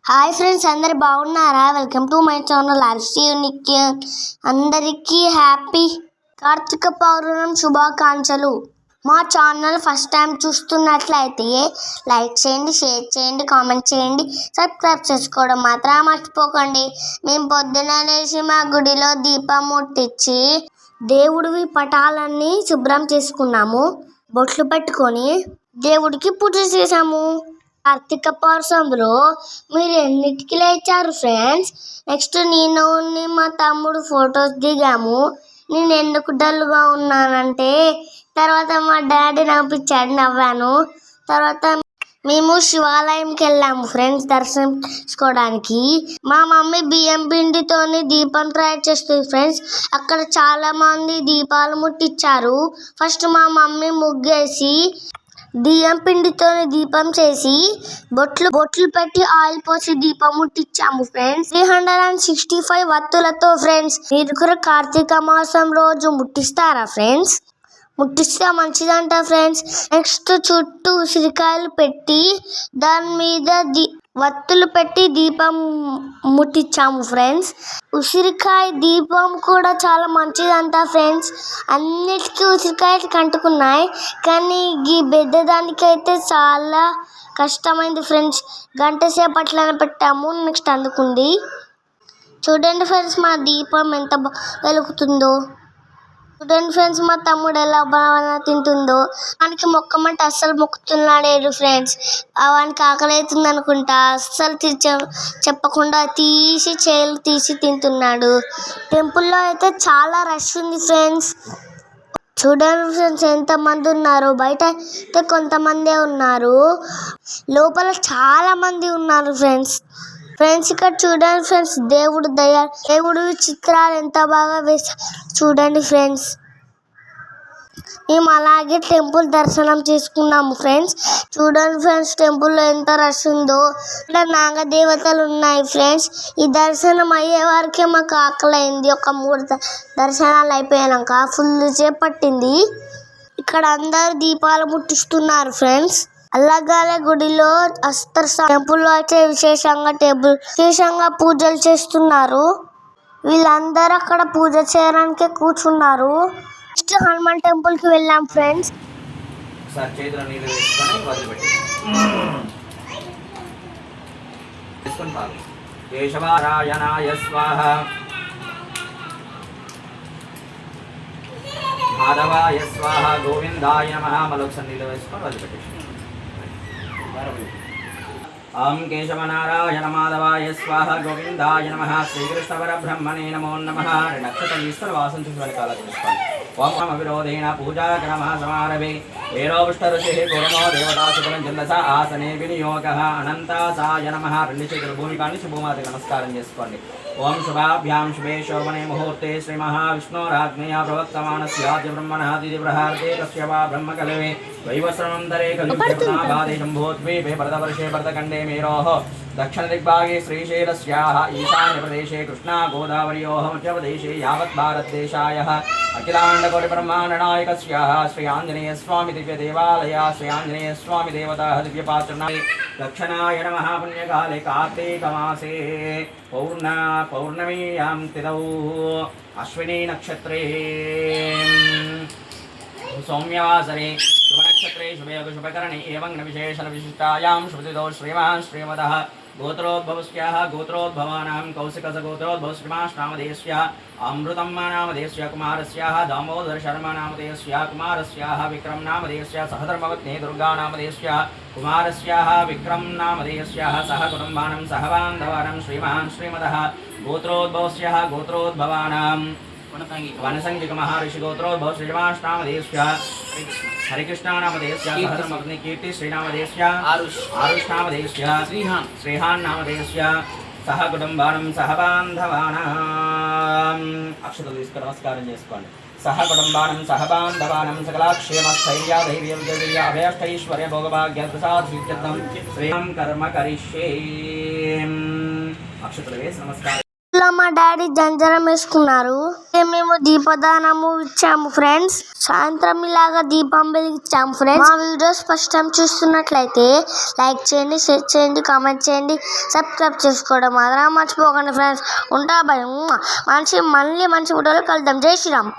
Hi friends, అందరు బాగున్నారా? Welcome to my channel unique. అందరికీ హ్యాపీ కార్తీక పౌర్ణమి శుభాకాంక్షలు. మా ఛానల్ ఫస్ట్ టైం చూస్తున్నట్లయితే లైక్ చేయండి, షేర్ చేయండి, కామెంట్ చేయండి, సబ్స్క్రైబ్ చేసుకోవడం మాత్రం మర్చిపోకండి. మేము పొద్దున లేచి మా గుడిలో దీపం ముట్టించి దేవుడివి పటాలన్నీ శుభ్రం చేసుకున్నాము. బొట్లు పెట్టుకొని దేవుడికి పూజ చేసాము. కార్తీక పౌర్ణమిలో మీరు ఎన్నిటికి లేచారు ఫ్రెండ్స్? నెక్స్ట్ నేను మా తమ్ముడు ఫొటోస్ దిగాము. నేను ఎందుకు డల్గా ఉన్నానంటే తర్వాత మా డాడీ నవ్వించాడు, నవ్వాను. తర్వాత మేము శివాలయంకి వెళ్ళాము ఫ్రెండ్స్ దర్శనం చేసుకోవడానికి. మా మమ్మీ బియ్యం పిండితోని దీపం తయారు చేస్తుంది ఫ్రెండ్స్. అక్కడ చాలా మంది దీపాలు ముట్టించారు. ఫస్ట్ మా మమ్మీ ముగ్గేసి బియ్యం పిండితో దీపం చేసి బొట్లు పెట్టి ఆయిల్ పోసి దీపం ముట్టించాము ఫ్రెండ్స్. 365 వత్తులతో ఫ్రెండ్స్. మీరు కూడా కార్తీక మాసం రోజు ముట్టిస్తారా ఫ్రెండ్స్? ముట్టిస్తే మంచిదంట ఫ్రెండ్స్. నెక్స్ట్ చుట్టూ ఉసిరికాయలు పెట్టి దాని మీద వత్తులు పెట్టి దీపం ముట్టించాము ఫ్రెండ్స్. ఉసిరికాయ దీపం కూడా చాలా మంచిదంట ఫ్రెండ్స్. అన్నిటికీ ఉసిరికాయలు కంటుకున్నాయి, కానీ ఈ పెద్దదానికైతే చాలా కష్టమైంది ఫ్రెండ్స్. గంట సేపట్లోనే పెట్టాము, నెక్స్ట్ అందుకుంది. చూడండి ఫ్రెండ్స్, మా దీపం ఎంత వెలుగుతుందో. చూడండి ఫ్రెండ్స్, మా తమ్ముడు ఎలా బాగా తింటుందో. వానికి మొక్కమంటే అస్సలు మొక్కుతున్నాడు ఫ్రెండ్స్. వానికి ఆకలి అవుతుంది అనుకుంటా, అస్సలు చెప్పకుండా చేలు తీసి తింటున్నాడు. టెంపుల్లో అయితే చాలా రష్ ఉంది ఫ్రెండ్స్. చూడండి ఫ్రెండ్స్, ఎంతమంది ఉన్నారు. బయట అయితే కొంతమందే ఉన్నారు, లోపల చాలా మంది ఉన్నారు ఫ్రెండ్స్. ఇక్కడ చూడండి ఫ్రెండ్స్, దేవుడు చిత్రాలు ఎంత బాగా వేస్తారు చూడండి ఫ్రెండ్స్. మేము అలాగే టెంపుల్ దర్శనం చేసుకున్నాము ఫ్రెండ్స్. చూడండి ఫ్రెండ్స్, టెంపుల్లో ఎంత రష్ ఉందో. ఇక్కడ నాగదేవతలు ఉన్నాయి ఫ్రెండ్స్. ఈ దర్శనం అయ్యే వరకే మాకు ఆకలి అయింది. ఒక 3 దర్శనాలు అయిపోయాక ఫుల్ సేపు పట్టింది. ఇక్కడ అందరు దీపాలు ముట్టిస్తున్నారు ఫ్రెండ్స్. అల్లగాల గుడిలో టెంపుల్లో అయితే విశేషంగా పూజలు చేస్తున్నారు. వీళ్ళందరూ అక్కడ పూజ చేయడానికే కూర్చున్నారు. నెక్స్ట్ హనుమాన్ టెంపుల్ కి వెళ్ళాం ఫ్రెండ్స్. కేశవారాయణాయ స్వాహ, మాధవాయ స్వాహ, గోవిందాయ నమః. మరొక సన్నిధిలో వేసుకొని వదిలిపెట్టేసి ఓం కేశవనారాయణ మాధవాయ స్వాహ, గోవిందాయ నమః. శ్రీకృష్ణ పరబ్రహ్మణే నమో నమః. నక్షత్ర ఈశ్వర వాసం చూసుకుని కాలం తీసుకోండి. ఓం విరోధేన పూజా క్రమ సమారభే వేరోపుష్ట ఋషి గురమో దేవతా సుఖం ఛందస ఆసనే వినియోగ అనంతాసాయ నమః. 2 చేతుల భూమికాన్ని శుభమాతకి నమస్కారం చేసుకోండి. ఓం శుభాభ్యాం శుభే శోభనే ముహూర్తే శ్రీ మహావిష్ణోరాజ్ఞయా ప్రవక్తమానస్యాద్య బ్రహ్మణాదితి ప్రహార్తే కశ్యపా బ్రహ్మకలవే వైవస్రమంతరే కలియుగనాభాదే శంభోద్వీపే భరతవర్షే భరతఖండే మేరోః దక్షిణ దిగ్భాగే శ్రీశైలస్యాః ఈశాన్య ప్రదేశే కృష్ణా గోదావర్యోః మధ్యప్రదేశే యావత్ భారతదేశాయః అఖిలాండకోటి బ్రహ్మాండనాయకస్యాః శ్రీ ఆంజనేయ స్వామి దివ్య దేవాలయ శ్రీ ఆంజనేయ స్వామి దేవతాః దివ్య పాత్రనాయ దక్షిణాయ నమః. పుణ్యకాలే కార్తీక మాసే పౌర్ణమీయాం తిథౌ అశ్వినీ నక్షత్రే సౌమ్యవాసరే శుభనక్షత్రే శుభయోగ శుభకరణే ఏవం విశేషణ విశిష్టాయాం శుభతిథౌ శ్రీమాన్ శ్రీమదః గోత్రోద్భవస్యాః గోత్రోద్భవానాం కౌశికస గోత్రోద్భవ శ్రీమాశ్నామధేయస్యాః అమృతమ్మ నామధేయస్య కుమారస్యాః దామోదర శర్మ నామధేయస్య కుమారస్యాః విక్రమ్ నామధేయస్య సహధర్మపత్ని దుర్గా నామధేయస్య కుమారస్యాః విక్రమ్ నామధేయస్యాః సహ కుటుంబానం సహ బాంధవానం శ్రీమాన్ శ్రీమదః గోత్రోద్భవస్యాః గోత్రోద్భవానాం వనసంగిక మహర్షి గోత్రోద్భవ శ్రీమాష్నామధేయస్య హరికృష్ణానామధేయస్య సహధర్మపత్ని కీర్తి శ్రీనామధేయస్య ఆరుష్ నామధేయస్య శ్రీహాన్ నామధేయస్య సహ కుటుంబానం సహ బాంధవానాం. అక్షతలు తీసుకుని నమస్కారం చేసుకోండి. సహ కుటుంబానం సహ బాంధవానం సకలాక్షేమ స్థైర్య ధైర్య విజయ అభయష్టైశ్వర్య భోగభాగ్య ప్రసాదం శ్రీం కర్మ కరిష్యే. అక్షతలు వేసి నమస్కారం. ఇంకా మా డాడీ జంజరం వేసుకున్నారు. మేము దీపదానము ఇచ్చాము ఫ్రెండ్స్. సాయంత్రం ఇలాగా దీపం వెలిగించాము ఫ్రెండ్స్. మా వీడియోస్ ఫస్ట్ టైం చూస్తున్నట్లయితే లైక్ చేయండి, షేర్ చేయండి, కామెంట్ చేయండి, సబ్స్క్రైబ్ చేసుకోవడం మాత్రం మర్చిపోకండి ఫ్రెండ్స్. ఉంటా బాయ్. మళ్ళీ మంచి వీడియోలో కలుద్దాం. జై శ్రీరామ్.